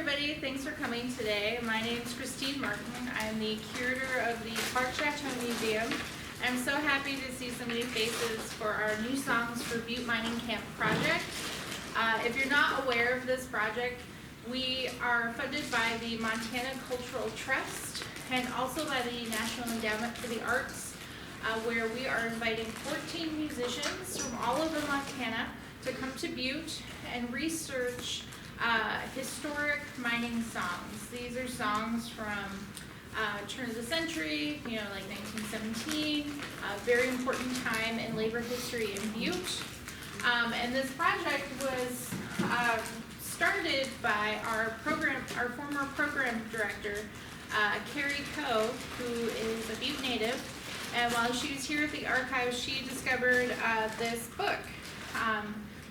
everybody. Thanks for coming today. My name is Christine Martin. I'm the curator of the Clark Chateau Museum. I'm so happy to see so many faces for our new songs for Butte Mining Camp Project. If you're not aware of this project, we are funded by the Montana Cultural Trust and also by the National Endowment for the Arts, where we are inviting 14 musicians from all over Montana to come to Butte and research historic mining songs. These are songs from turn of the century, like 1917, a very important time in labor history in Butte. And this project was started by our former program director, Carrie Coe, who is a Butte native. And while she was here at the archives, she discovered this book,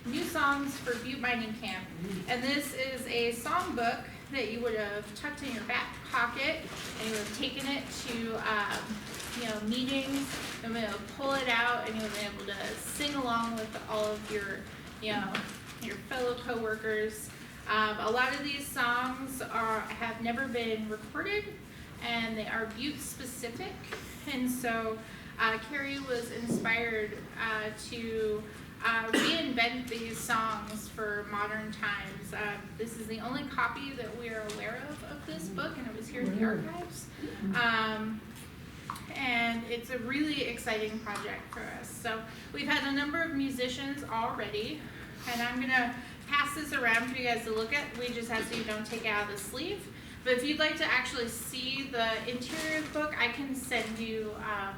New Songs for Butte Mining Camp. And this is a songbook that you would have tucked in your back pocket, and you would have taken it to meetings, and you would pull it out, and you would be able to sing along with all of your fellow coworkers. A lot of these songs have never been recorded, and they are Butte specific, and so Carrie was inspired to reinvent these songs for modern times. This is the only copy that we are aware of this book, and it was here at the archives. And it's a really exciting project for us. So we've had a number of musicians already, and I'm gonna pass this around for you guys to look at. We just have so you don't take it out of the sleeve. But if you'd like to actually see the interior of the book, I can send you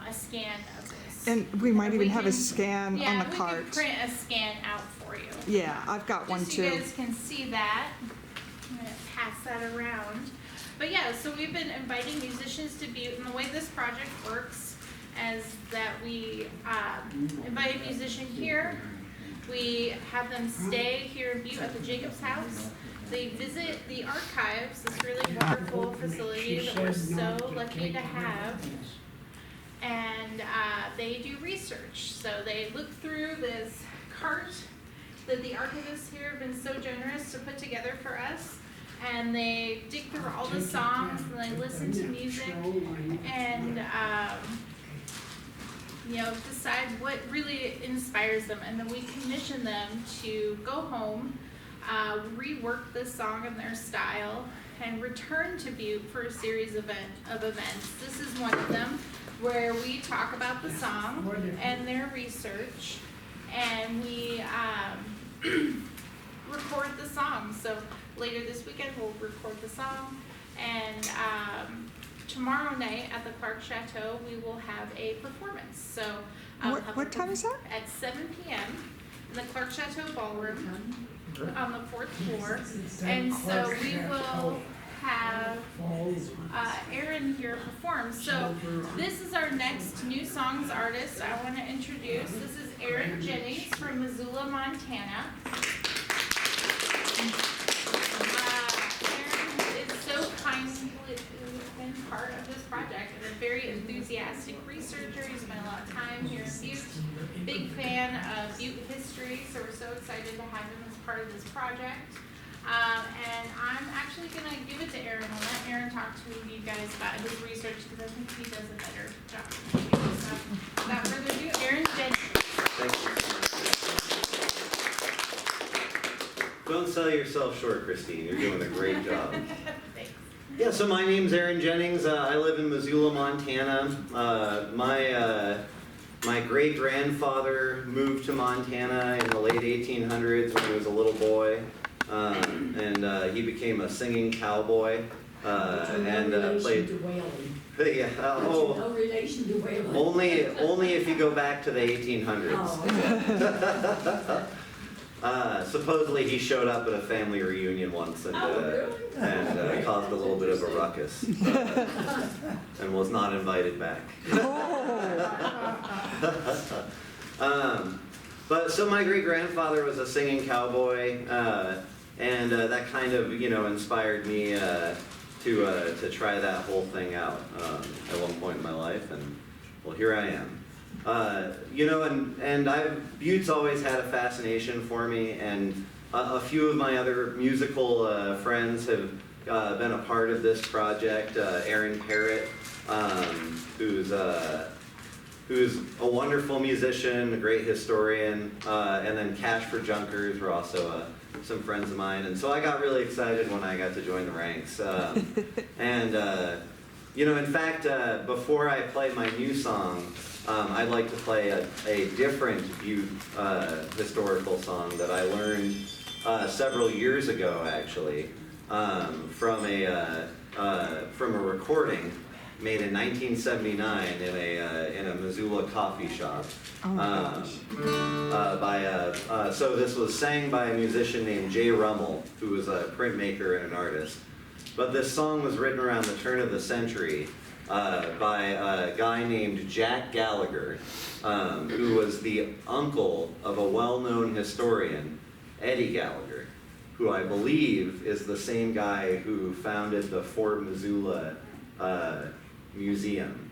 a scan of this. And we might even have a scan on the cart. Yeah, we can print a scan out for you. Yeah, I've got one so too. You guys can see that. I'm going to pass that around. But yeah, so we've been inviting musicians to Butte, and the way this project works is that we invite a musician here. We have them stay here in Butte at the Jacobs House. They visit the archives, this really wonderful facility that we're so lucky to have. And they do research. So they look through this cart that the archivists here have been so generous to put together for us. And they dig through all the songs, and they listen to music, and decide what really inspires them. And then we commission them to go home, rework the song in their style, and return to Butte for a series of events. This is one of them, where we talk about the song and their research, and we record the song. So later this weekend we'll record the song, and tomorrow night at the Clark Chateau we will have a performance. So what time is that? At 7 p.m. in the Clark Chateau Ballroom on the 4th floor. And so we will have Aaron here perform. So this is our next new songs artist I want to introduce. This is Aaron Jennings from Missoula, Montana. Aaron is so kindly been part of this project, and a very enthusiastic researcher. He spent a lot of time here in Butte. Big fan of Butte history, so we're so excited to have him as part of this project. And I'm actually going to give it to Aaron and let Aaron talk to you guys about his research, because I think he does a better job than me. So without further ado, Aaron Jennings. Thank you. Don't sell yourself short, Christine. You're doing a great job. Thanks. Yeah, so my name's Aaron Jennings. I live in Missoula, Montana. My great-grandfather moved to Montana in the late 1800s when he was a little boy. And he became a singing cowboy and played. Yeah. No relation to whaling. Only if you go back to the 1800s. Oh. Supposedly he showed up at a family reunion once and caused a little bit of a ruckus and was not invited back. But so my great-grandfather was a singing cowboy, and that kind of inspired me to try that whole thing out at one point in my life, and well, here I am. Butte's always had a fascination for me, and a few of my other musical friends have been a part of this project. Aaron Parrott, who's a wonderful musician, a great historian, and then Cash for Junkers were also some friends of mine. And so I got really excited when I got to join the ranks. You know, in fact, before I play my new song, I'd like to play a different Butte historical song that I learned several years ago, actually, from a recording made in 1979 in a Missoula coffee shop. Oh my gosh. So this was sang by a musician named Jay Rummel, who was a printmaker and an artist. But this song was written around the turn of the century by a guy named Jack Gallagher, who was the uncle of a well-known historian, Eddie Gallagher, who I believe is the same guy who founded the Fort Missoula Museum.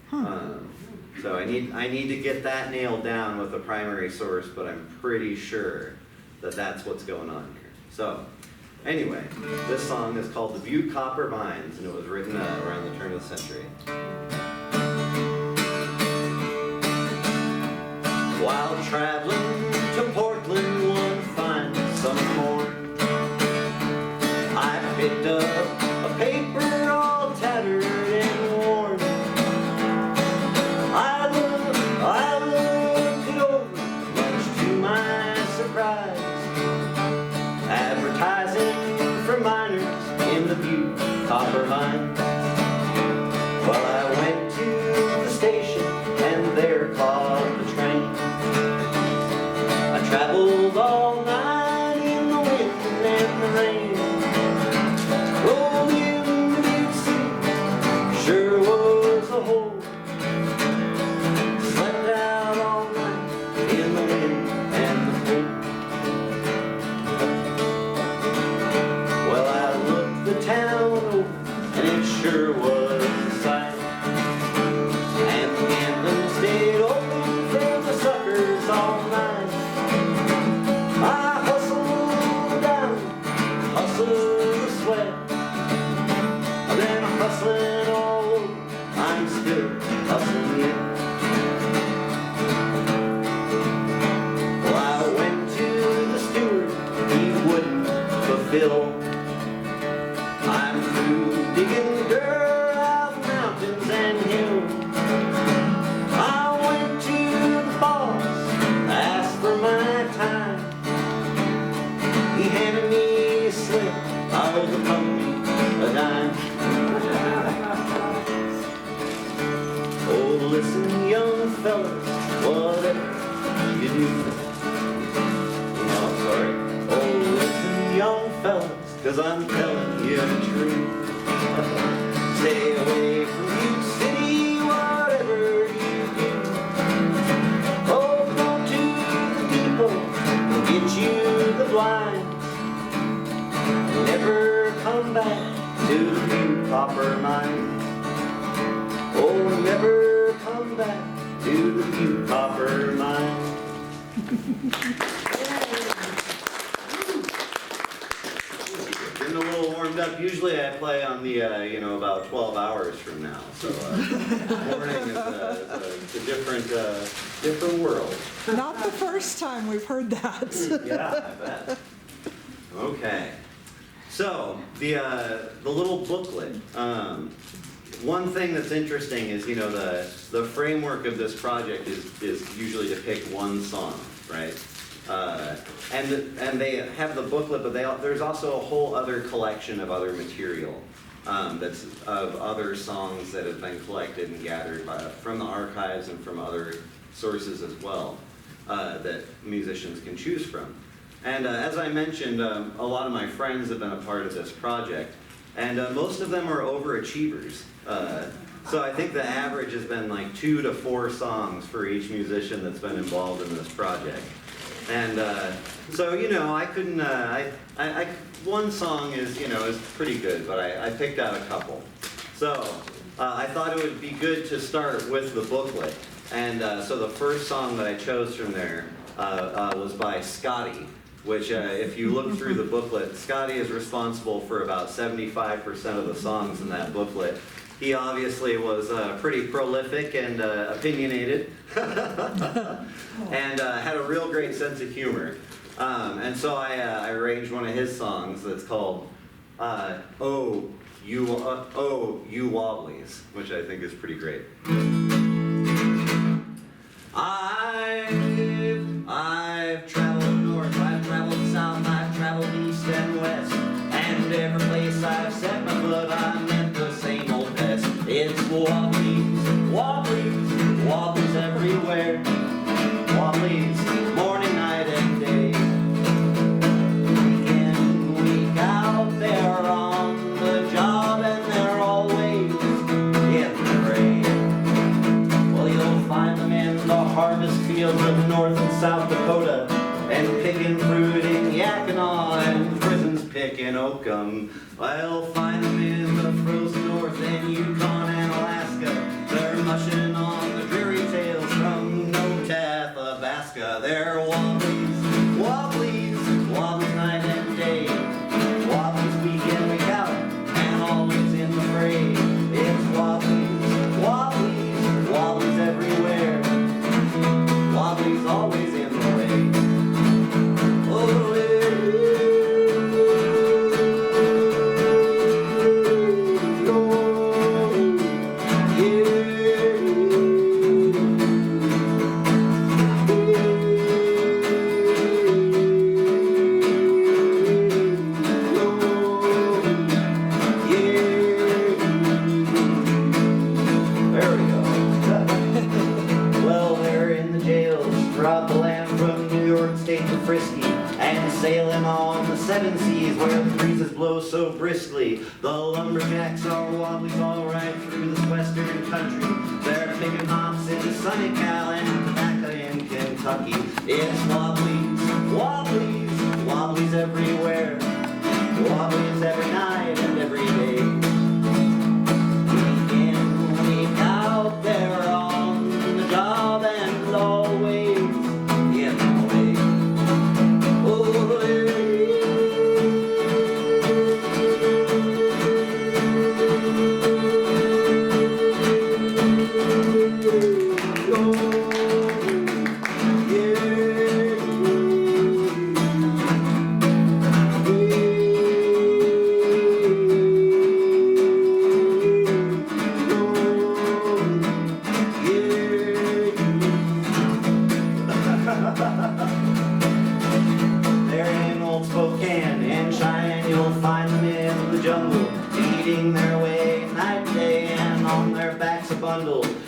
So I need to get that nailed down with a primary source, but I'm pretty sure that that's what's going on here. So anyway, this song is called The Butte Copper Mines, and it was written around the turn of the century. While traveling to Portland one fine summer morning, I picked up a paper all tattered and worn. I looked it over, much to my surprise. Advertising for miners in the Butte Copper Mines. Well, I went to the station and there caught the train. I traveled all night in the wind and the rain. Rolled into Butte City, sure was a hole. Slept out all night in the wind and the cold. Well, I looked the town over and it sure was a sight. And the gambling stayed open for the suckers all night. I hustled down, hustled the sweat. Then I'm hustling all over, I'm still hustling yet. Well, I went to the steward, he wouldn't fulfill. I'm through digging dirt out mountains and hills. I went to the boss, asked for my time. He handed me a slip, I was a pumpkin, a dime. Oh, listen, young fellas, whatever you do. No, I'm sorry. Oh, listen, young fellas, 'cause I'm telling you the truth. Stay away from Butte City, whatever you do. Oh, go to the depot and get you the blinds. Never come back to the Butte Copper Mines. Oh, never come back to the Butte Copper Mines. Getting a little warmed up. Usually I play on the, about 12 hours from now. So morning is a different world. Not the first time we've heard that. Yeah, I bet. Okay. So the little booklet. One thing that's interesting is, the framework of this project is usually to pick one song, right? And they have the booklet, but there's also a whole other collection of other material that's of other songs that have been collected and gathered from the archives and from other sources as well that musicians can choose from. And as I mentioned, a lot of my friends have been a part of this project, and most of them are overachievers. So I think the average has been like 2 to 4 songs for each musician that's been involved in this project. And so, I couldn't, one song is pretty good, but I picked out a couple. So I thought it would be good to start with the booklet. And so the first song that I chose from there was by Scotty, which if you look through the booklet, Scotty is responsible for about 75% of the songs in that booklet. He obviously was pretty prolific and opinionated and had a real great sense of humor. And so I arranged one of his songs that's called Oh, You Wobblies, which I think is pretty great. I've traveled north, I've traveled south, I've traveled east and west, and every place I've set my foot, I met the same old pest. It's wobblies, wobblies, wobblies everywhere. Wobblies, morning, night, and day. Week in, week out, they're on the job, and they're always in the rain. Well, you'll find them in the harvest fields of North and South Dakota, and picking fruit in Yakima, and prisons picking oakum. I'll find them in the frozen north in Yukon and Alaska. They're mushing on the dreary tales from Nome to Athabasca. They're wobblies, wobblies, wobblies night and day. Wobblies week in, week out, and always in the fray. It's wobblies, wobblies, wobblies everywhere. Wobblies always in the way. Oh, sailing on the seven seas where the breezes blow so briskly. The lumberjacks are wobblies all right through this western country. They're picking hops in sunny Cal and tobacco in Kentucky. It's wobblies, wobblies, wobblies everywhere. Wobblies every night and every day. Week in, week out, they're on the job and always in the way.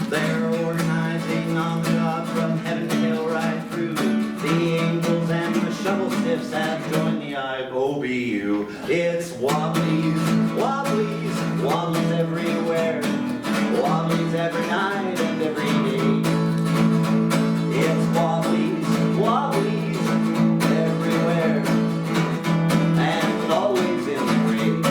They're organizing on the job from heaven to hell right through. The angels and the shovel stiffs have joined the IOBU. It's wobblies, wobblies, wobblies everywhere. Wobblies every night and every day. It's wobblies, wobblies everywhere. And always in the rain.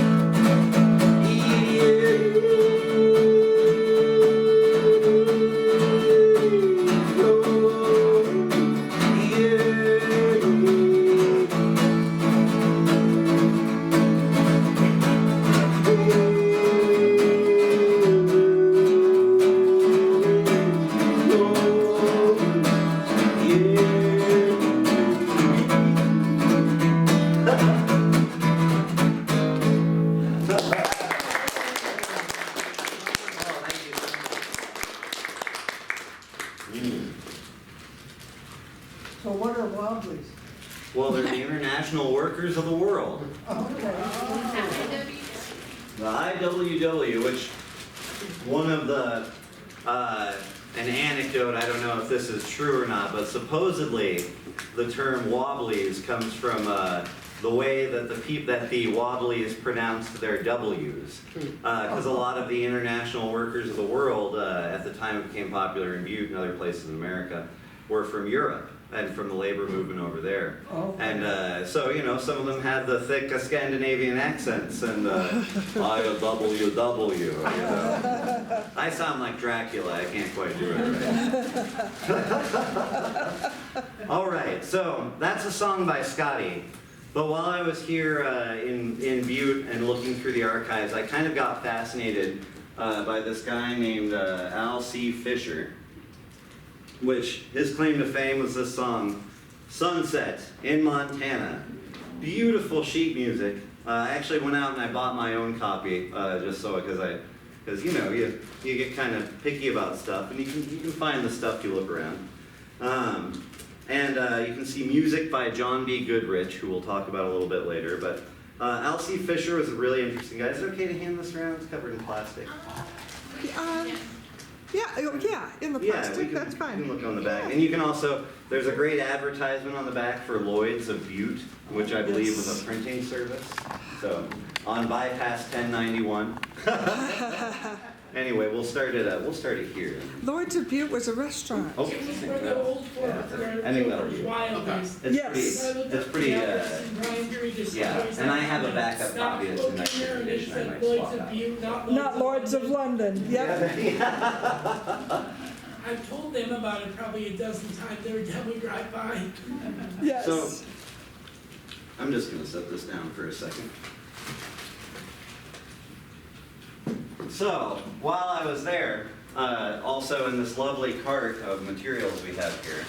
So what are Wobblies? Well, they're the international workers of the world. Okay. The IWW, which one of the, an anecdote, I don't know if this is true or not, but supposedly the term Wobblies comes from the way that the Wobblies pronounced their W's. Because a lot of the international workers of the world at the time it became popular in Butte and other places in America were from Europe. and from the labor movement over there. Oh. And so, you know, some of them had the thick Scandinavian accents, and I-W-W, you know. I sound like Dracula, I can't quite do it right. All right, so that's a song by Scotty. But while I was here in Butte and looking through the archives, I kind of got fascinated by this guy named Al C. Fisher, which his claim to fame was this song, Sunset in Montana. Beautiful sheet music. I actually went out and I bought my own copy, just so, because you know, you get kind of picky about stuff, and you can find the stuff you look around. And you can see music by John B. Goodrich, who we'll talk about a little bit later. But Al C. Fisher was a really interesting guy. Is it okay to hand this around? It's covered in plastic. Yeah, in the Yeah, plastic, that's you fine. can look on the back. And you can also, there's a great advertisement on the back for Lloyd's of Butte, which I believe was a printing service. So, on bypass 1091. Anyway, we'll start it here. Lloyd's of Butte was a restaurant. Oh, It was where the old fort, where I think that'll it was do. Wobblies. Yes. It's pretty, yeah, and I have a backup copy that's in next year's edition I might swap out. Not Lloyd's of London, yep. I've told them about it probably a dozen times every time we drive by. Yes. So, I'm just gonna set this down for a second. So, while I was there, also in this lovely cart of materials we have here,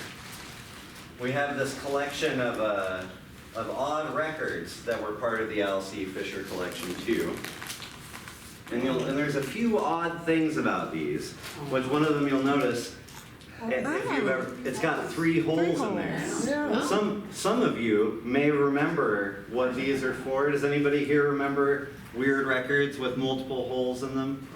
we have this collection of odd records that were part of the Al C. Fisher collection too. And there's a few odd things about these, which one of them you'll notice, it's got 3 holes in there. Yeah. Some of you may remember what these are for. Does anybody here remember weird records with multiple holes in them?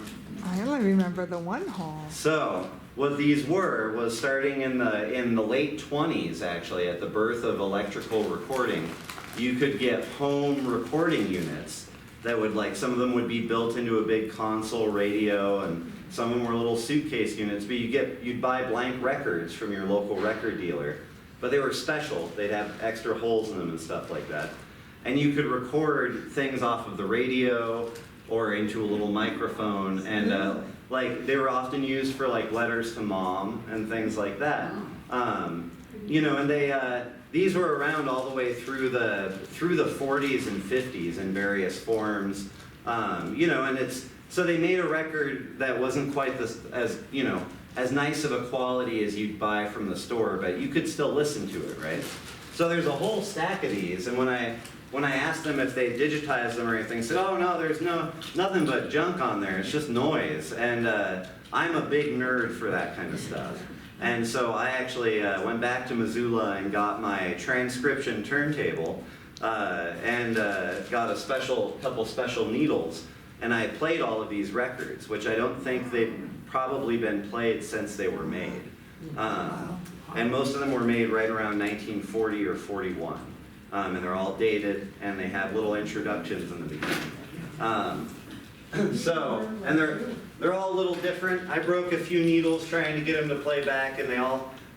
I only remember the one hole. So, what these were was starting in the late 20s, actually, at the birth of electrical recording, you could get home recording units that would, like, some of them would be built into a big console radio, and some of them were little suitcase units, but you'd buy blank records from your local record dealer. But they were special. They'd have extra holes in them and stuff like that. And you could record things off of the radio or into a little microphone, and like they were often used for like letters to mom and things like that. You know, and these were around all the way through the 40s and 50s in various forms. You know, and so they made a record that wasn't quite as nice of a quality as you'd buy from the store, but you could still listen to it, right? So there's a whole stack of these, and when I asked them if they digitized them or anything, they said, oh no, there's nothing but junk on there, it's just noise. And I'm a big nerd for that kind of stuff. And so I actually went back to Missoula and got my transcription turntable and got a couple special needles. And I played all of these records, which I don't think they've probably been played since they were made. And most of them were made right around 1940 or 41. And they're all dated, and they have little introductions in the beginning. So, and they're all a little different. I broke a few needles trying to get them to play back, and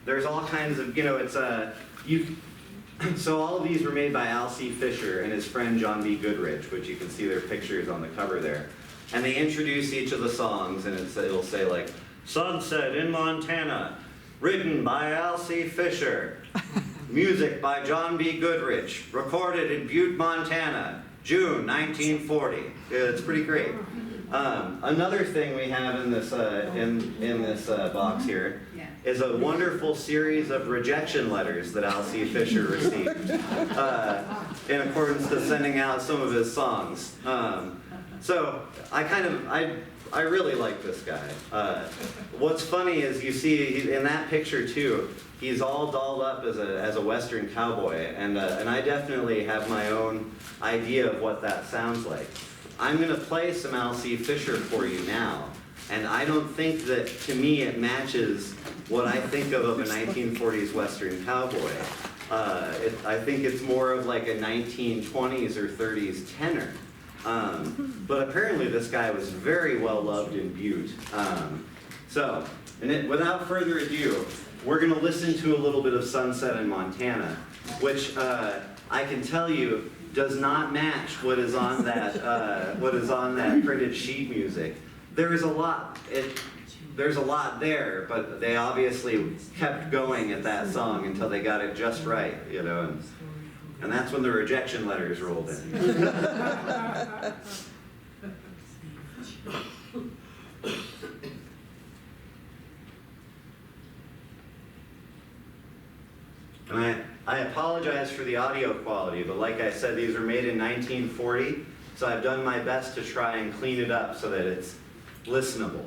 there's all kinds of, you know, so all of these were made by Al C. Fisher and his friend John B. Goodrich, which you can see their pictures on the cover there. And they introduce each of the songs, and it'll say like, Sunset in Montana, written by Al C. Fisher. Music by John B. Goodrich, recorded in Butte, Montana, June 1940. It's pretty great. Another thing we have in this box here is a wonderful series of rejection letters that Al C. Fisher received in accordance to sending out some of his songs. So I really like this guy. What's funny is you see in that picture too, he's all dolled up as a Western cowboy, and I definitely have my own idea of what that sounds like. I'm going to play some Al C. Fisher for you now, and I don't think that, to me, it matches what I think of a 1940s Western cowboy. I think it's more of like a 1920s or 30s tenor. But apparently this guy was very well loved in Butte. Without further ado, we're going to listen to a little bit of Sunset in Montana, which I can tell you does not match what is on that printed sheet music. There is a lot. There's a lot there, but they obviously kept going at that song until they got it just right, you know, and that's when the rejection letters rolled in. And I apologize for the audio quality, but like I said, these were made in 1940, so I've done my best to try and clean it up so that it's listenable.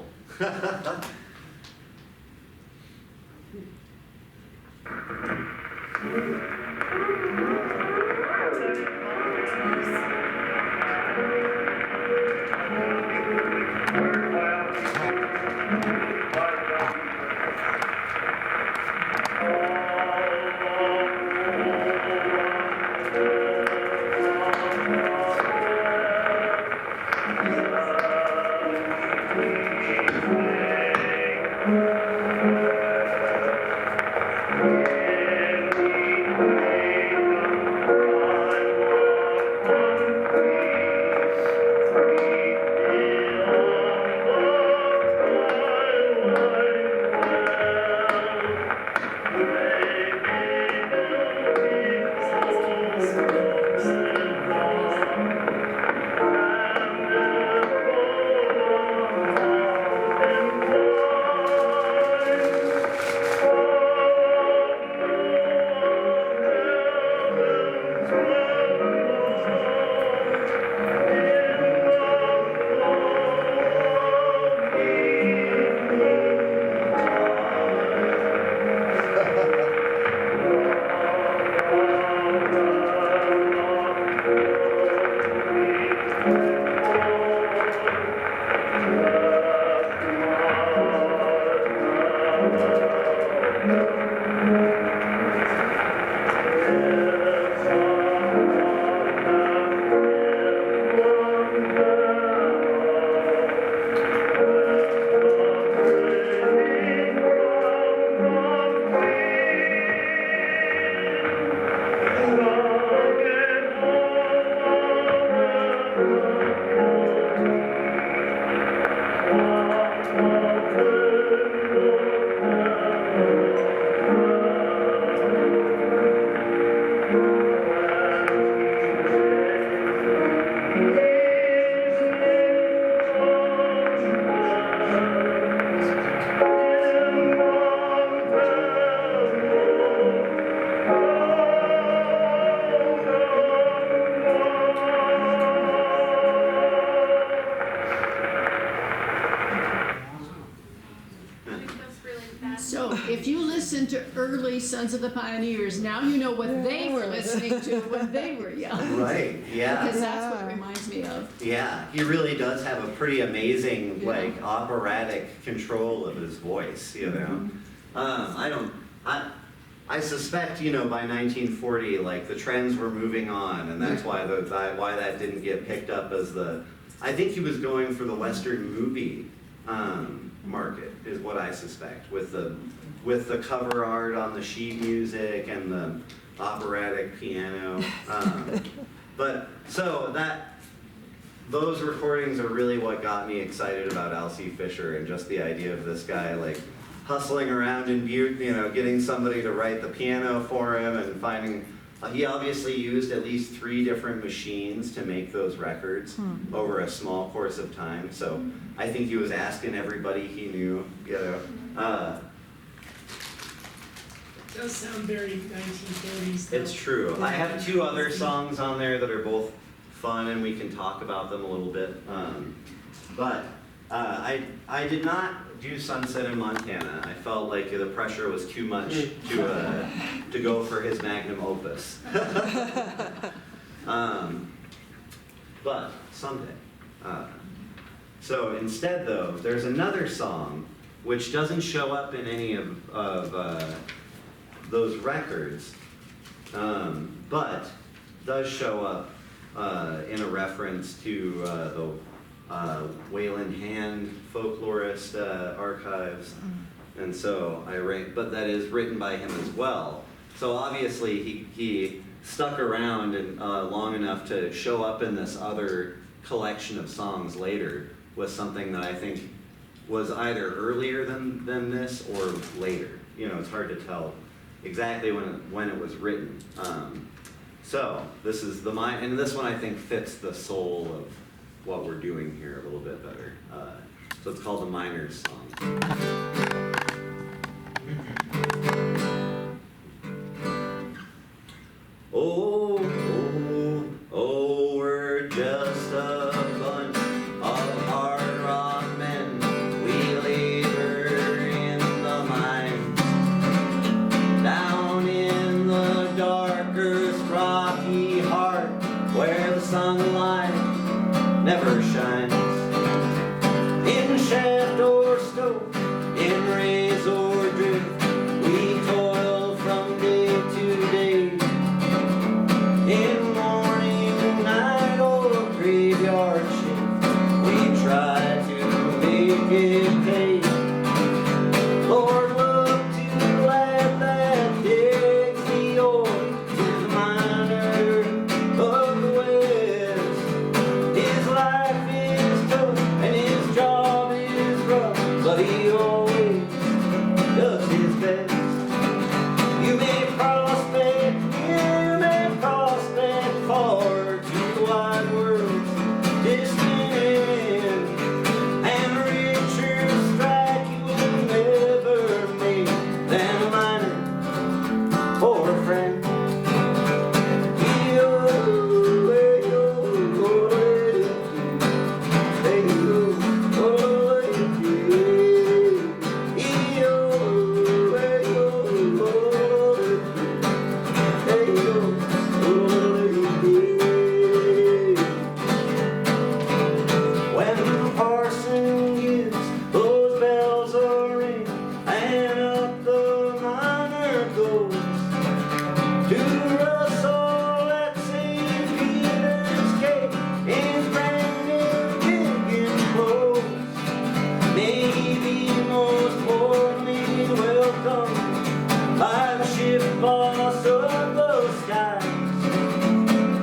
So if you listen to early Sons of the Pioneers, now you know what they were listening to when they were young. Right, yeah. Because that's what it reminds me of. Yeah, he really does have a pretty amazing, Yeah. like, operatic control of his voice, you know? I suspect, you know, by 1940, like, the trends were moving on, and that's why why that didn't get picked up as I think he was going for the Western movie market, is what I suspect, with the cover art on the sheet music and the operatic piano. Those recordings are really what got me excited about Al C. Fisher, and just the idea of this guy, like, hustling around in Butte, you know, getting somebody to write the piano for him, and finding, he obviously used at least 3 different machines to make those records over a small course of time, so I think he was asking everybody he knew, you know. It does sound very 1930s. though. It's true. I have 2 other songs on there that are both fun, and we can talk about them a little bit. I did not do Sunset in Montana. I felt like the pressure was too much to go for his magnum opus. But someday. So instead, though, there's another song which doesn't show up in any of those records, but does show up in a reference to the Wayland Hand folklorist archives. and so but that is written by him as well. So obviously he stuck around and long enough to show up in this other collection of songs later with something that I think was either earlier than this or later. You know, it's hard to tell exactly when it was written. So this is and this one I think fits the soul of what we're doing here a little bit better. So it's called the Miner's Song. Oh, oh, oh, we're just a bunch of hard rock men. We labor in the mines, down in the darkest rocky heart, where the sunlight never shines. In shaft or stove, in raise or drift, we toil from day to day. In morning, night, or graveyard shift, we try to make it pay. Lord, look to the lad that digs the ore, to the miner of the West. His life is tough and his job is rough, but he always does his best. You may prospect near, you may prospect far, to the wide world's distant end, and richer strike you will never make than a miner or a friend. When the parson gives those bells a ring, and up the miner goes to Russell at St. Peter's Gate in brand new digging clothes. May he be most warmly welcomed by the ship boss of the skies.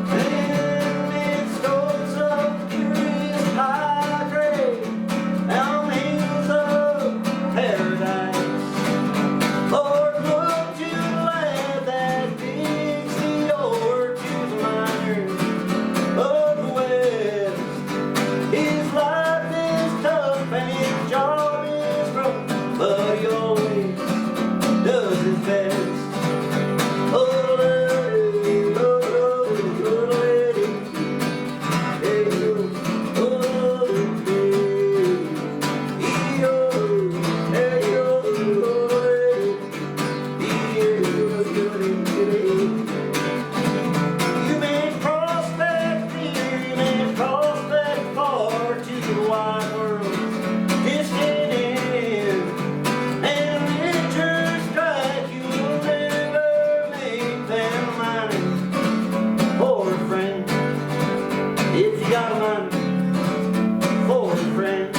And amidst hopes of curious high grade on hills of paradise, Lord, look to the lad that digs the ore, to the miners of the West. His life is tough and his job is rough, but he always does his best. You may prospect near, you may prospect far, to the wide world's distant end, and richer strike you will never make than a miner or a friend. If you got a miner or a friend.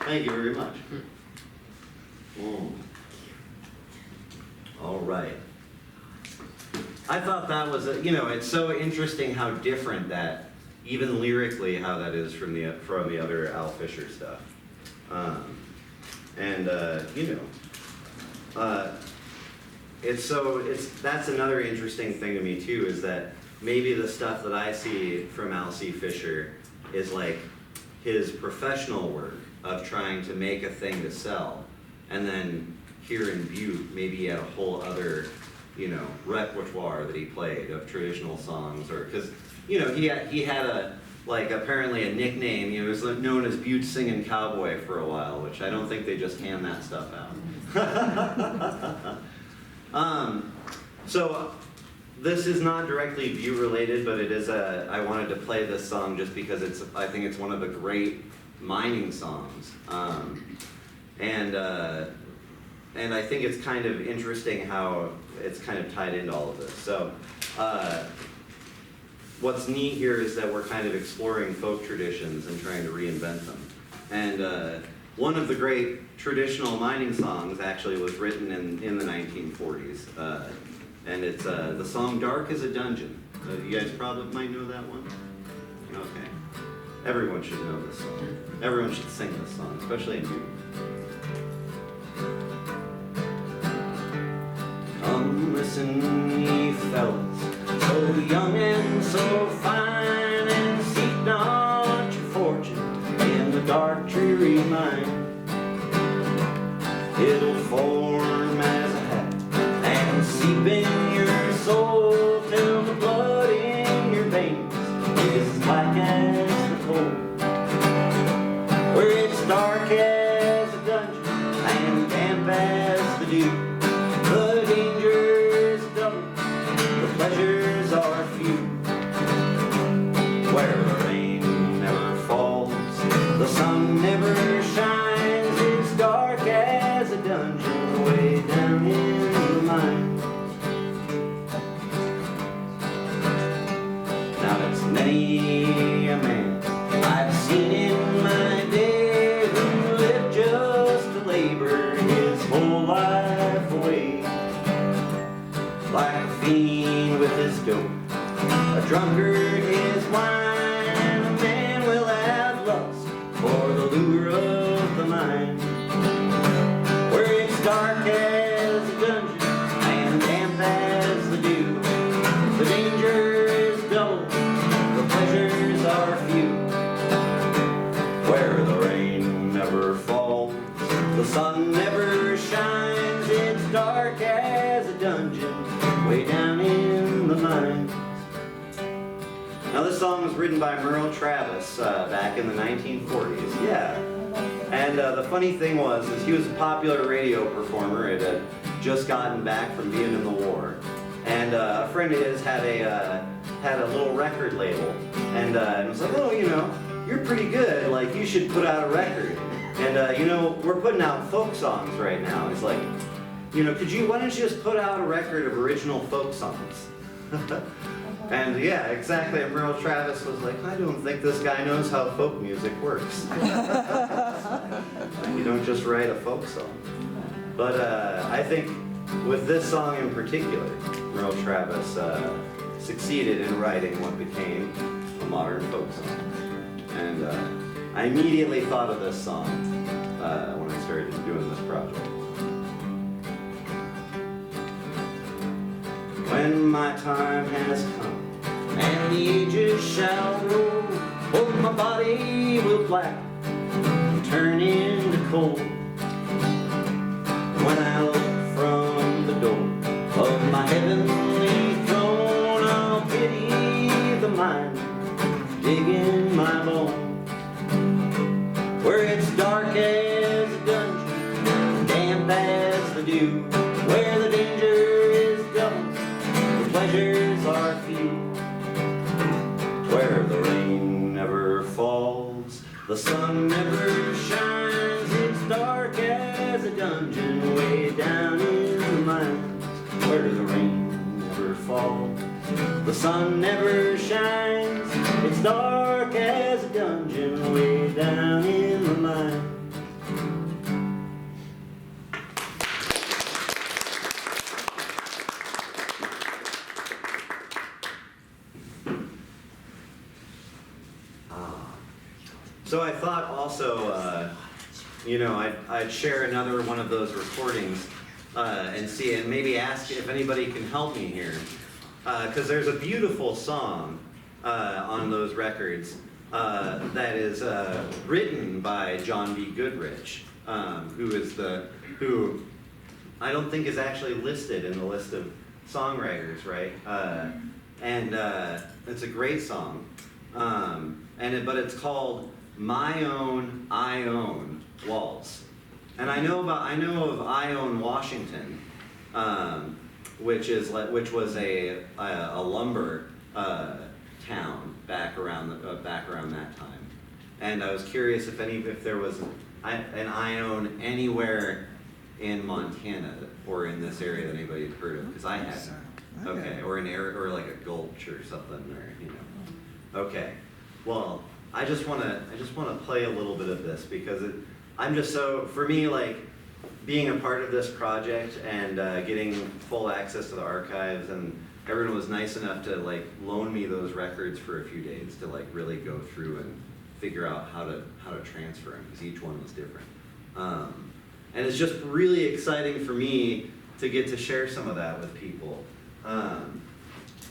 Thank you very much. All right. I thought that was, it's so interesting how different that, even lyrically, how that is from the other Al Fisher stuff. That's another interesting thing to me too, is that maybe the stuff that I see from Al C. Fisher is like his professional work of trying to make a thing to sell, and then here in Butte, maybe he had a whole other, repertoire that he played of traditional songs, or because, he had apparently a nickname. He was known as Butte Singing Cowboy for a while, which I don't think they just hand that stuff out. So this is not directly Butte related, but it is I wanted to play this song just because I think it's one of the great mining songs, and I think it's kind of interesting how it's kind of tied into all of this. So what's neat here is that we're kind of exploring folk traditions and trying to reinvent them. And one of the great traditional mining songs actually was written in the 1940s. And it's the song Dark as a Dungeon. You guys probably might know that one? Okay. Everyone should know this song. Everyone should sing this song, especially in Butte. Come listen, ye fellas, so young and so fine, and seek not your fortune in the dark, dreary mine. It'll form as a hat and seep in your soul till the blood in your veins is black as the coal. Where it's dark as a dungeon and damp as the dew. The danger is double, the pleasures are few. Where the rain never falls, the sun never shines, it's dark as a dungeon way down in the mine. Now it's many a man I've seen in my day who lived just to labor his whole life away. Like a fiend with his dope, a drunkard his wine, a man will have lust for the lure of the mine. Where it's dark as a dungeon and damp as the dew, the danger is double, the pleasures are few. Where the rain never falls, the sun never shines, it's dark as a dungeon way down in the mines. Now this song was written by Merle Travis back in the 1940s. Yeah. And the funny thing was he was a popular radio performer. It had just gotten back from being in the war. And a friend of his had a little record label. And was like, oh, you know, you're pretty good. Like, you should put out a record. And, you know, we're putting out folk songs right now. He's like, you know, why don't you just put out a record of original folk songs? And yeah, exactly. And Merle Travis was like, I don't think this guy knows how folk music works. You don't just write a folk song. But I think with this song in particular, Merle Travis succeeded in writing what became a modern folk song. And I immediately thought of this song when I started doing this project. When my time has come and the ages shall roll, oh, my body will black and turn into coal. When I look from the door of my heavenly throne, I'll pity the mind digging my bone. Where it's dark as a dungeon, damp as the dew, where the danger is double, the pleasures are few. Where the rain never falls, the sun never shines, it's dark as a dungeon way down in the mines. Where the rain never falls, the sun never shines, it's dark as a dungeon way down in the mines. So I thought also, you know, I'd share another one of those recordings and see, and maybe ask if anybody can help me here. Because there's a beautiful song on those records that is written by John B. Goodrich, who I don't think is actually listed in the list of songwriters, right? And it's a great song, but it's called My Own, I Own Walls. And I know of Ione, Washington, which was a lumber town back around that time. And I was curious if there was an Ione anywhere in Montana or in this area that anybody had heard of, because I hadn't. Okay, or an area, or like a gulch or something, or, you know. Okay, well, I just wanna play a little bit of this because I'm just so, for me, like, being a part of this project and getting full access to the archives, and everyone was nice enough to like loan me those records for a few days to like really go through and figure out how to transfer them, because each one was different. And it's just really exciting for me to get to share some of that with people. And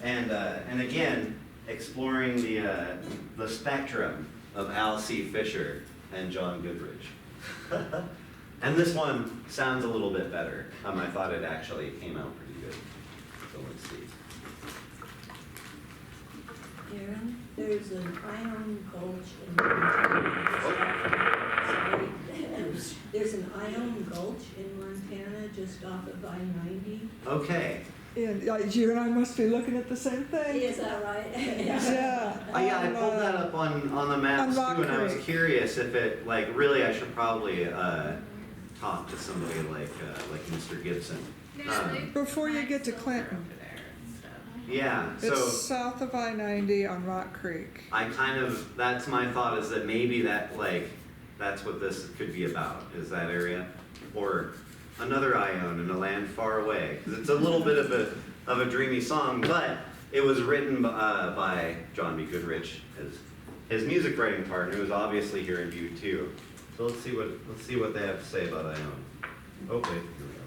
again, exploring the spectrum of Al C. Fisher and John Goodrich. And this one sounds a little bit better. I thought it actually came out pretty good. So let's see. Aaron, there's an ion gulch in Montana. There's an ion gulch in Montana just off of I-90. Okay. And you and I must be looking at the same thing. Is that right? Yeah. Yeah, I pulled that up on the maps on too, and I was Rock Creek. curious if it, like, really I should probably talk to somebody like Mr. Gibson. Yeah, they Before you mine get to silver Clinton. over there and stuff. Yeah, It's so south of I-90 on Rock Creek. I kind of, that's my thought, is that maybe that, like, that's what this could be about, is that area, or another Ione in a land far away, because it's a little bit of a dreamy song, but it was written by John B. Goodrich, his music writing partner, who's obviously here in Butte too. So let's see what they have to say about Ione. Oh wait, here we go.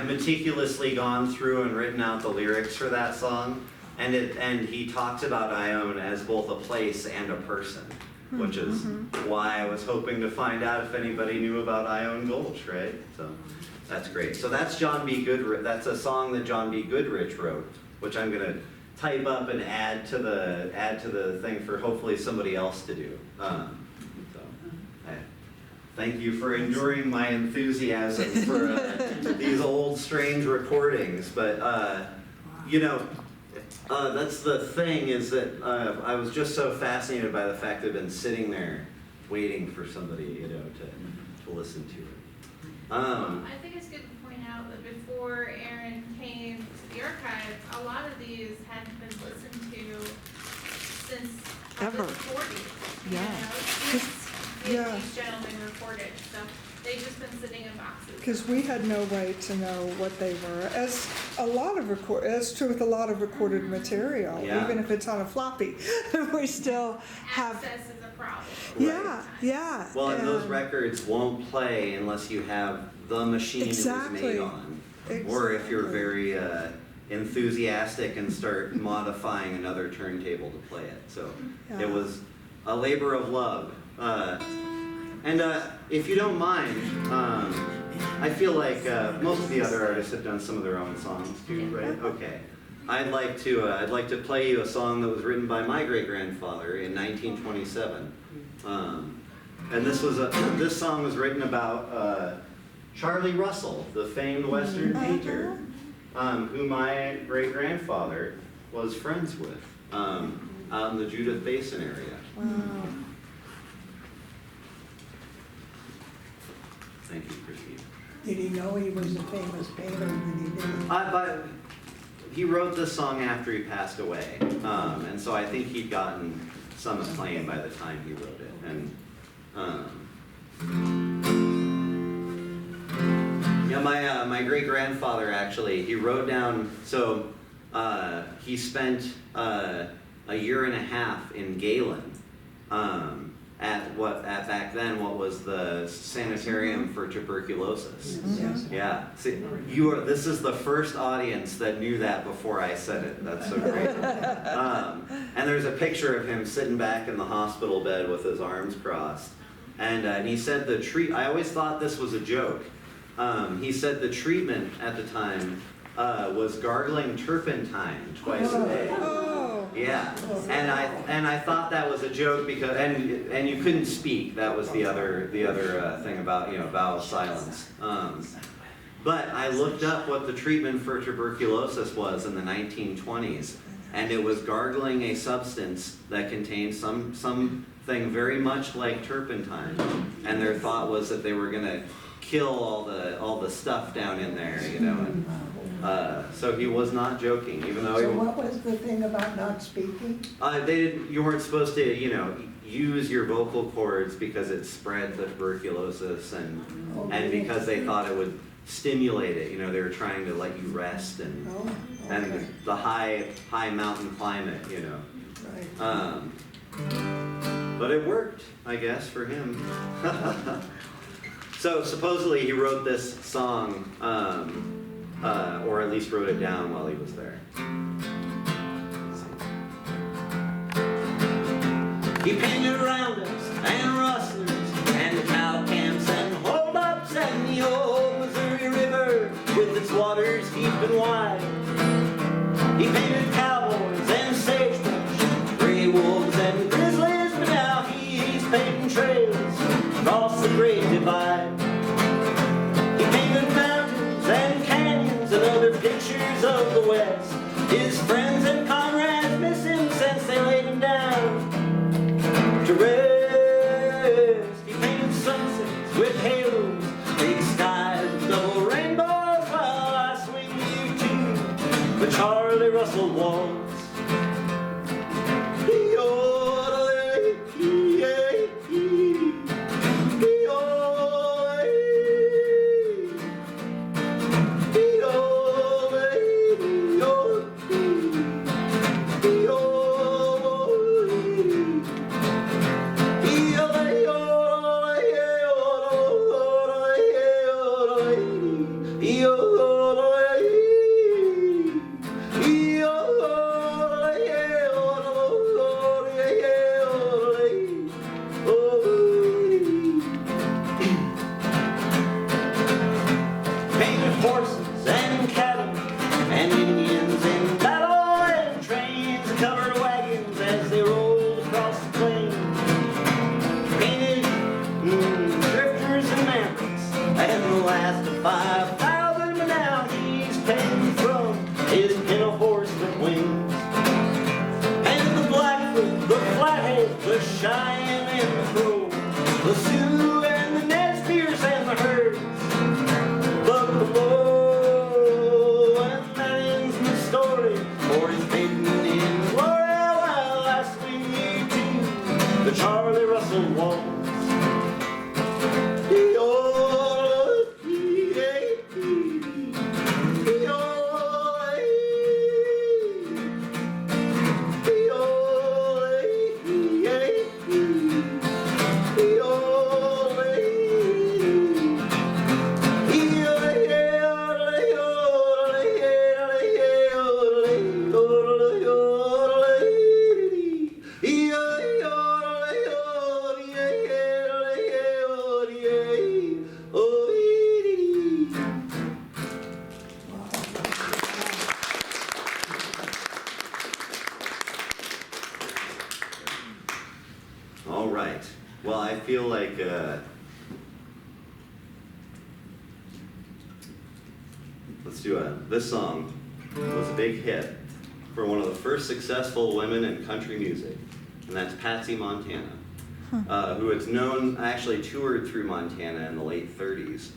Meticulously gone through and written out the lyrics for that song, and he talks about Ione as both a place and a person, which is why I was hoping to find out if anybody knew about Ione Gulch, right? So that's great. So that's John B. Goodrich. That's a song that John B. Goodrich wrote, which I'm gonna type up and add to the thing for hopefully somebody else to do. Thank you for enduring my enthusiasm for these old, strange recordings. But, you know, that's the thing, is that I was just so fascinated by the fact that I've been sitting there waiting for somebody, you know, to listen to it. I think it's good to point out that before Aaron came to the archive, a lot of these hadn't been listened to since Ever. the 40s. Yeah. Yeah. These gentlemen recorded, so they've just been sitting in boxes. Because we had no way to know what they were, as true with a lot of recorded material, Yeah. even if it's on a floppy, we still have. Access is a problem. Yeah, yeah. Well, and those records won't play unless you have the machine Exactly. it was made on. Or if you're very enthusiastic and start modifying another turntable to play it. So Yeah. it was a labor of love. And if you don't mind, I feel like most of the other artists have done some of their own songs too, right? Okay. I'd like to play you a song that was written by my great-grandfather in 1927. And this song was written about Charlie Russell, the famed Western painter, who my great-grandfather was friends with out in the Judith Basin area. Wow. Thank you, Christine. Did he know he was a famous painter when he did it? But he wrote this song after he passed away, and so I think he'd gotten some acclaim by the time he wrote it. And yeah, my great grandfather actually, he wrote down. So he spent a year and a half in Galen. At back then what was the sanitarium for tuberculosis. Yeah. See, this is the first audience that knew that before I said it. That's so great. And there's a picture of him sitting back in the hospital bed with his arms crossed. And he said I always thought this was a joke. He said the treatment at the time was gargling turpentine twice a day. Oh. Yeah, and I thought that was a joke because and you couldn't speak. That was the other thing about vow of silence. But I looked up what the treatment for tuberculosis was in the 1920s, and it was gargling a substance that contained something very much like turpentine. And their thought was that they were gonna kill all the stuff down in there, And, so he was not joking, even though. So what was the thing about not speaking? You weren't supposed to, use your vocal cords because it spread the tuberculosis, and because they thought it would stimulate it. They were trying to let you rest and the high mountain climate. Right. But it worked, I guess, for him. So supposedly he wrote this song. Or at least wrote it down while he was there. He painted roundups and rustlers and cow camps and holdups and the old Missouri River with its waters deep and wide. He painted cowboys and sagebrush, gray wolves and grizzlies, but now he's painting trails across the Great Divide. He painted mountains and canyons and other pictures of the West. His friends and comrades miss him since they laid him down to rest. He painted sunsets with halos, big skies, double rainbows, while I swing you too. But Charlie Russell waltz. the Charlie Russell waltz. All right. Well, I feel like let's do this song was a big hit for one of the first successful women in country music, and that's Patsy Montana, who is known, actually toured through Montana in the late 30s.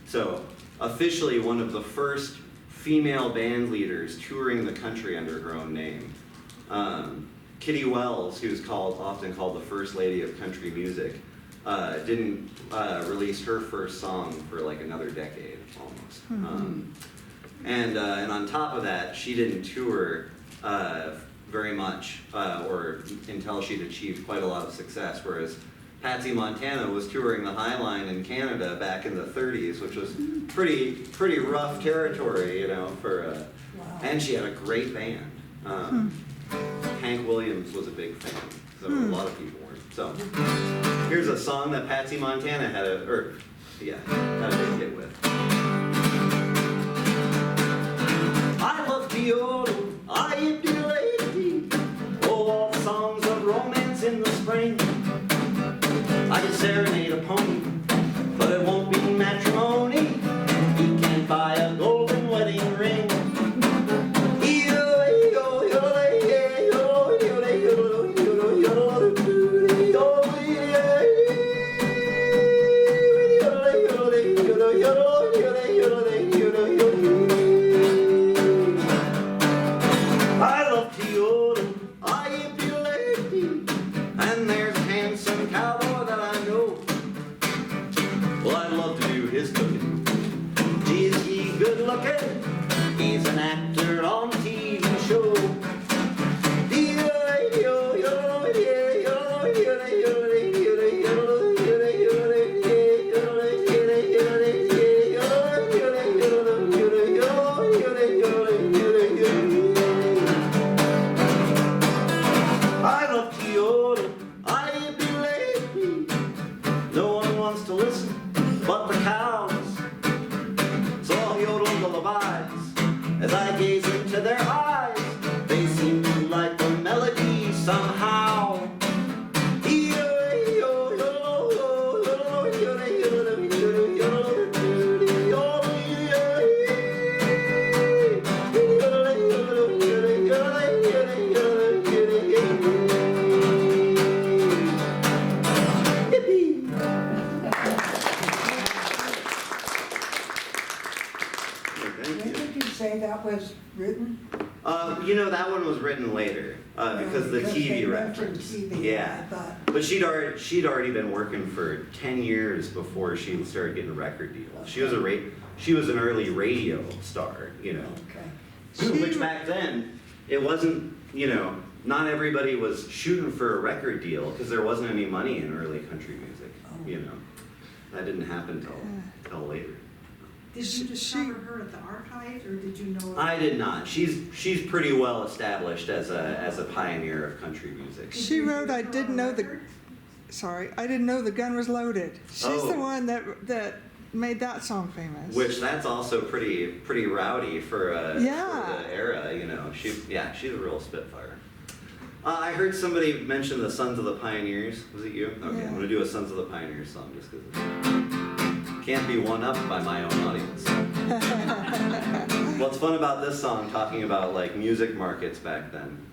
So officially one of the first female band leaders touring the country under her own name. Kitty Wells, who's often called the first lady of country music, didn't release her first song for like another decade almost. And on top of that, she didn't tour very much or until she'd achieved quite a lot of success, whereas Patsy Montana was touring the High Line in Canada back in the 30s, which was pretty rough territory, you know, and she had a great band. Hank Williams was a big fan, so a lot of people were. So here's a song that Patsy Montana had a big hit with. I love the yodel, I am delighted. Oh, all the songs of romance in the spring. I can serenade a pony, but it won't be matrimony. He can't buy a golden wedding ring. He's an actor on a TV show. I love to yodel, I be lazy. No one wants to listen but the cows. So I'll yodel lullabies as I gaze into their eyes. They seem to like the melody somehow. That was written? You know, that one was written later because the because TV they reference. mentioned TV, Yeah, I thought. but she'd already been working for 10 years before she started getting record deals. She was an early radio star, you know, Okay. which back then it wasn't, you know, not everybody was shooting for a record deal because there wasn't any money in early country music. Oh. You know, that didn't happen till later. Did you discover her at the archives, or did you know? I did not. She's pretty well established as a pioneer of country music. She wrote, I didn't know the gun was loaded. She's the one that made that song famous. Which that's also pretty rowdy for the era, you know. She's a real spitfire. I heard somebody mention the Sons of the Pioneers. Was it you? Okay, Yeah. I'm gonna do a Sons of the Pioneers song just because can't be one up by my own audience. What's fun about this song, talking about like music markets back then.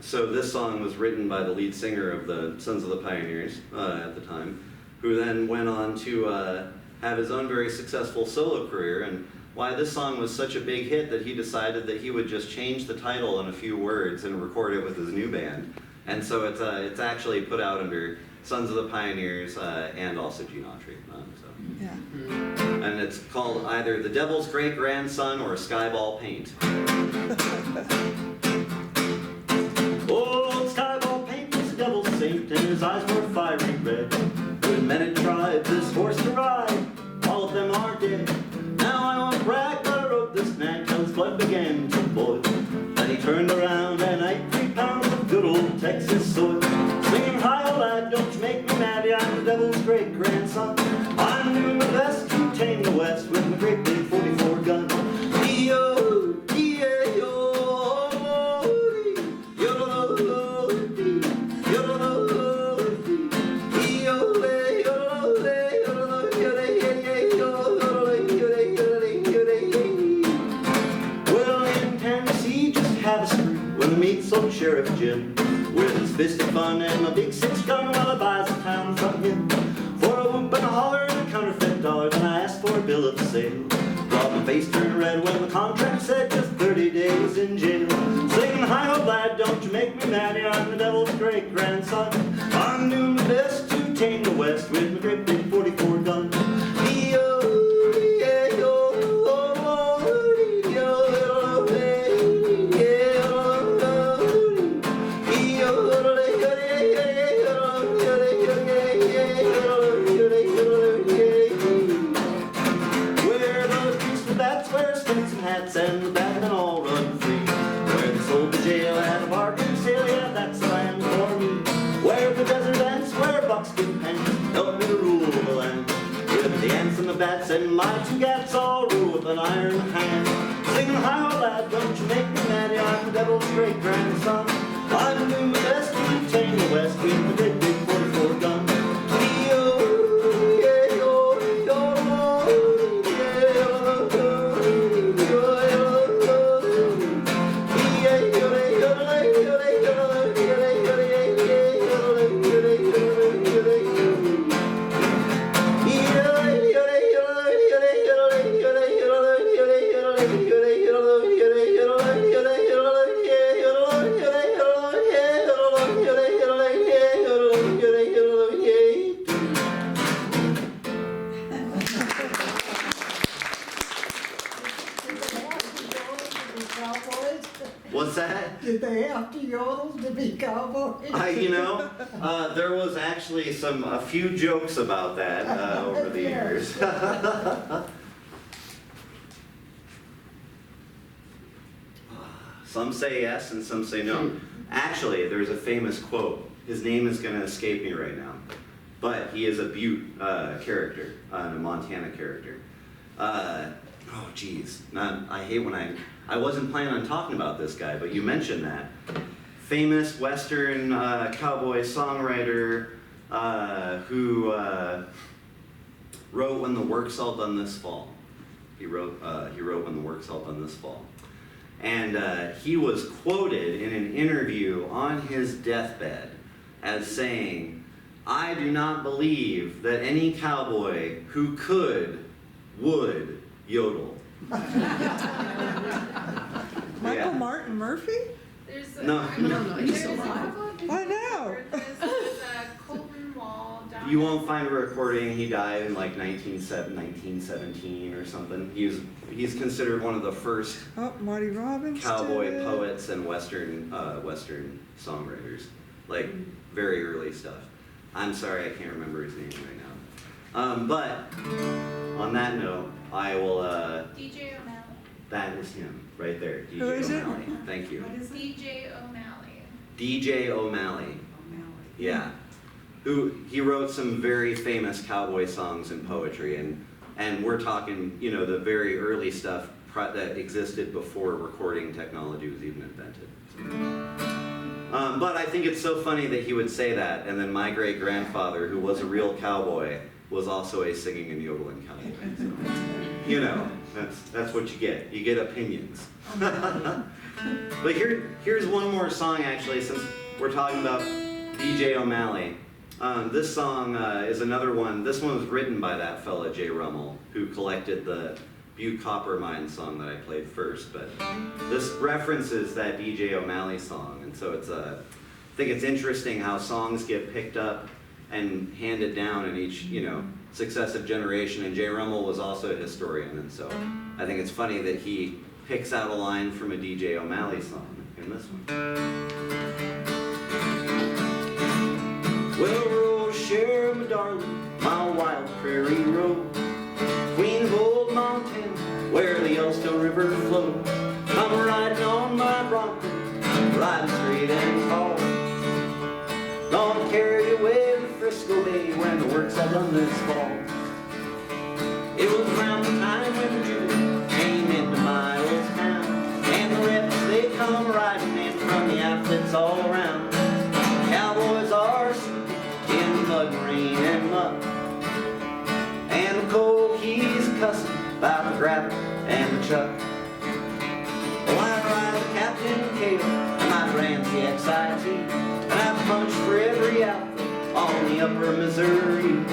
So this song was written by the lead singer of the Sons of the Pioneers at the time, who then went on to have his own very successful solo career. And why this song was such a big hit that he decided that he would just change the title in a few words and record it with his new band. And so it's actually put out under Sons of the Pioneers and also Gene Autry. Yeah. And it's called either The Devil's Great Grandson or Skyball Paint. Old Skyball Paint was the devil's saint, and his eyes were fiery red. Good men had tried this horse to ride, all of them are dead. Now I won't brag, but I rode this nag till his blood began to boil. Then he turned around and ate 3 pounds of good old Texas soil. Singing, hi, oh lad, don't you make me mad, I'm the devil's great grandson. I'm doing my best to tame the West with my great big 44 gun. E-O, E-A-O, yo-lo-lo-lo-dee, yo-lo-lo-lo-dee, E-O-le, yo-lo-lo-le, yo-lo-lo-le-yo-lo-lo-le-yo-lo-lo-le-yo-lo-lo-le. Well, in Tennessee, just had a spree when I meet old Sheriff Jim. With his fist of fun and a big 6-gun while I buys a town from him. For a whoop and a holler and a counterfeit dollar, then I asked for a bill of sale. Brought my face turned red when the contract said just 30 days in jail. Singing, hi ho lad, don't you make me mad, I'm the devil's great grandson. I'm doing my best to tame the West with my great big 44 gun. And the batman all run free. Where they sold the jail at a bargain sale, yeah, that's the land for me. Where the desert ants wear buckskin pants, help me to rule the land. With the ants and the bats and my 2 gats all rule with an iron hand. Singing, hi ho lad, don't you make me mad, I'm the devil's great grandson. I'm doing my best to tame the West with my great big 44 gun. What's that? Did they have to yodel to be cowboys? There was actually a few jokes about that over the years. Some say yes and some say no. Actually, there's a famous quote. His name is going to escape me right now, but he is a Butte character, a Montana character. Oh, geez. I hate when I wasn't planning on talking about this guy, but you mentioned that. Famous Western cowboy songwriter who wrote When the Work's All Done This Fall. He wrote When the Work's All Done This Fall. And he was quoted in an interview on his deathbed as saying, I do not believe that any cowboy who could would yodel. Michael Martin Murphy? There's No. He's there's alive. I know. There's Colton Wall down. You won't find a recording. He died in like 1917 or something. He's considered one of the first Oh, Marty Robbins. cowboy did it. poets and Western songwriters, like very early stuff. I'm sorry, I can't remember his name right now. But on that note, I will. DJ O'Malley. That was him right there. DJ Who is it? O'Malley. Thank you. What is it? DJ O'Malley. DJ O'Malley. O'Malley. Yeah. He wrote some very famous cowboy songs and poetry, and we're talking, the very early stuff that existed before recording technology was even invented. But I think it's so funny that he would say that, and then my great-grandfather, who was a real cowboy, was also a singing and yodeling cowboy. So, that's what you get. You get opinions. But here's one more song, actually, since we're talking about DJ O'Malley. This song is another one. This one was written by that fella, Jay Rummel, who collected the Butte Copper Mine song that I played first. But this references that DJ O'Malley song, and so it's think it's interesting how songs get picked up and handed down in each, successive generation. And Jay Rummel was also a historian, and so I think it's funny that he picks out a line from a DJ O'Malley song in this one. Well, roll, share, my darling, my wild prairie road, queen of old Montana, where the Yellowstone River flows. I'm riding on my Bronco, riding straight and tall. Gonna carry you away to Frisco Bay when the work's all done this fall. It was around the time when Judith came into my old town, and the reps, they come riding in from the outfits all around. Cowboys are sleeping in mud, rain, and mud, and the cold keys cussing about the gravel and the chuck. Well, I ride the Captain Cable and my Ramsey XIT, and I punch for every outfit on the upper Missouri.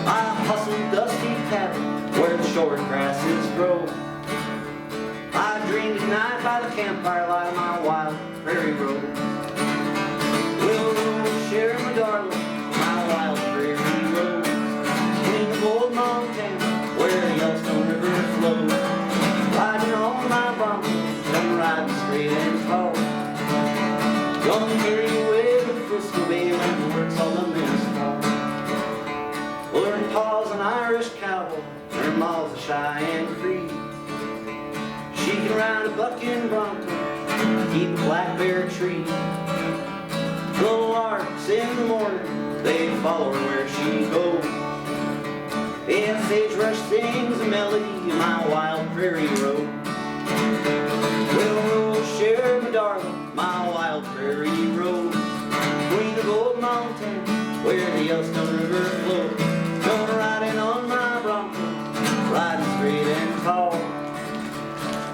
I hustle dusty cattle where the short grasses grow. I dreamed at night by the campfire light of my wild prairie road. We'll share my darling, my wild prairie road, in the old Montana where the Yellowstone River flows. Riding on my Bronco, I'm riding straight and tall. Gonna carry you away to Frisco Bay when the work's all done this fall. Well, her pa's an Irish cowboy, her ma's a Cheyenne Cree. She can ride a bucking bronco, keep a black bear tree. The larks in the morning, they follow her where she goes. And sagebrush sings a melody in my wild prairie road. We'll share, my darling, my wild prairie road, queen of old Montana, where the Yellowstone River flows. Gonna ride in on my Bronco, riding straight and tall.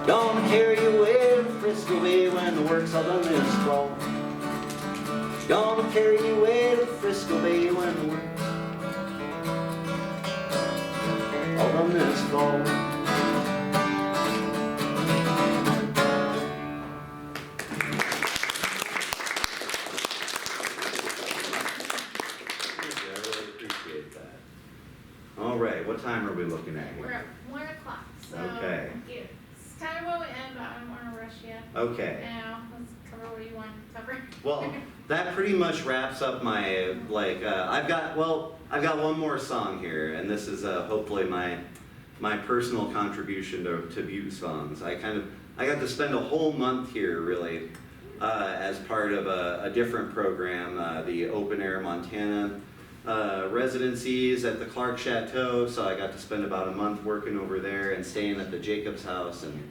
Gonna carry you away to Frisco Bay when the work's all done this fall. Gonna carry you away to Frisco Bay when the work's all done this fall. All right, what time are we looking at We're here? at 1 o'clock, so Okay. it's kind of when we end, but I don't want to rush you. Okay. Now, let's cover what you want to cover. Well, that pretty much wraps up my, I've got one more song here, and this is hopefully my personal contribution to Butte songs. I got to spend a whole month here, really, as part of a different program, the Open Air Montana residencies at the Clark Chateau, so I got to spend about a month working over there and staying at the Jacobs house, and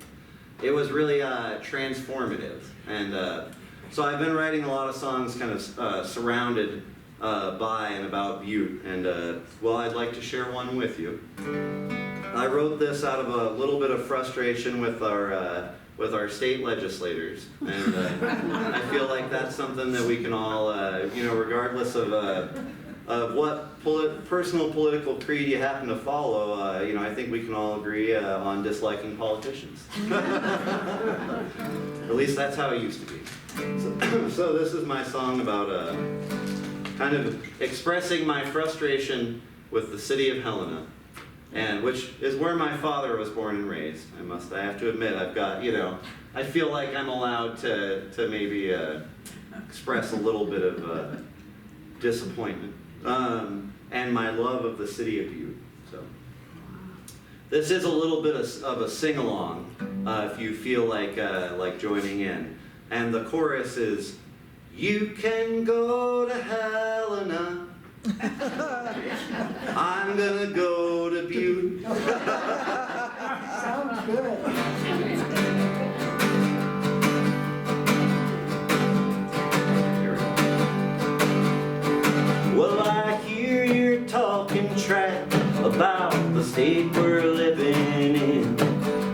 it was really transformative. And so I've been writing a lot of songs kind of surrounded by and about Butte, and well, I'd like to share one with you. I wrote this out of a little bit of frustration with our state legislators, and I feel like that's something that we can all, regardless of what personal political creed you happen to follow, I think we can all agree on disliking politicians. At least that's how it used to be. So this is my song about kind of expressing my frustration with the city of Helena, and which is where my father was born and raised. I have to admit, I've got, I feel like I'm allowed to maybe express a little bit of disappointment. And my love of the city of Butte. So this is a little bit of a sing-along, if you feel like joining in. And the chorus is, "You can go to Helena, I'm gonna go to Butte." Sounds good. Well, I hear you're talking track about the state we're living in.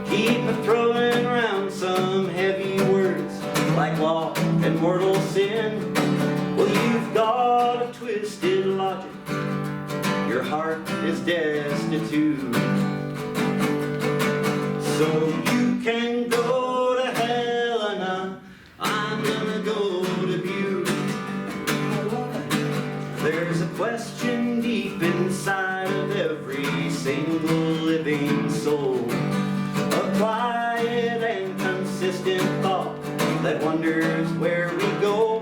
Keep throwing around some heavy words like law and mortal sin. Well, you've got a twisted logic, your heart is destitute. So you can go to Helena, I'm gonna go to Butte. question deep inside of every single living soul. A quiet and consistent thought that wonders where we go.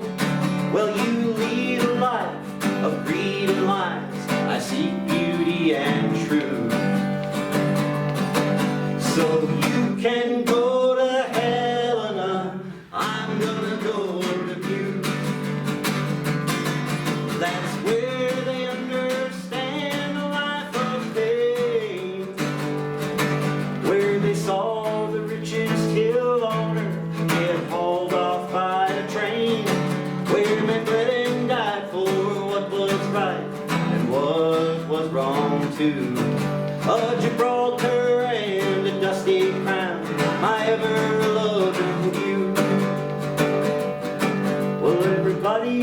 Well, you lead a life of greed and lies. I seek beauty and truth. So you can go to Helena, I'm gonna go to Butte. That's where they understand the life of pain, where they saw the richest hill on earth get hauled off by a train, where men bled and died for what was right and what was wrong too. A Gibraltar and a dusty crown, my ever-loving Butte. Well, everybody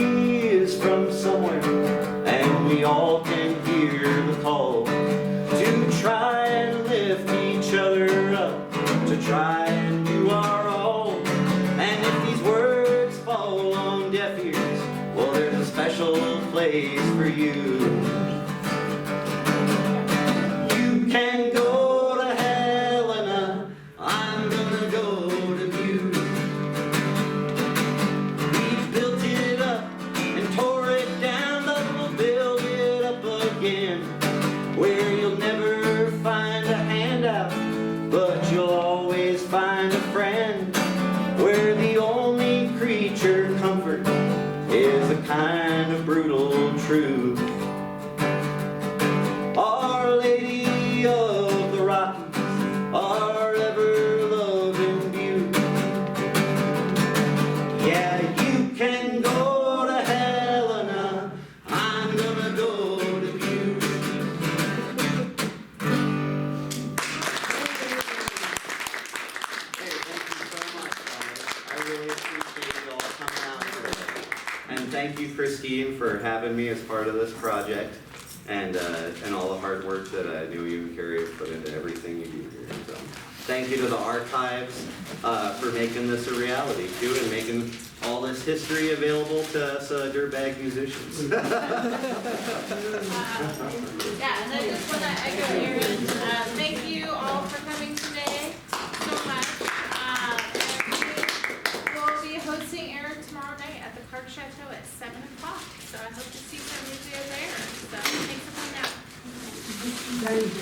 is from somewhere, and we all can hear the call to try and lift each other up, to try and do our all. And if these words fall on deaf ears, well, there's a special place for you. You can go to Helena, I'm gonna go to Butte. We built it up and tore it down, but we'll build it up again, where you'll never find a handout, but you'll always find a friend, where the only creature comfort is a kind of brutal truth. Our Lady of the Rockies, our ever-loving Butte. Yeah, you can go to Helena, I'm gonna go to Butte. Hey, thank you so much, guys. I really appreciate you all coming out today. And thank you, Christine, for having me as part of this project, and all the hard work that I knew you and Carrie have put into everything you do here. So, thank you to the archives for making this a reality too, and making all this history available to us dirtbag musicians. Yeah, and I just want to echo Aaron. Thank you all for coming today so much. And we will be hosting Aaron tomorrow night at the Clark Chateau at 7 o'clock. So I hope to see some of you there. So thanks for coming out. Thank you.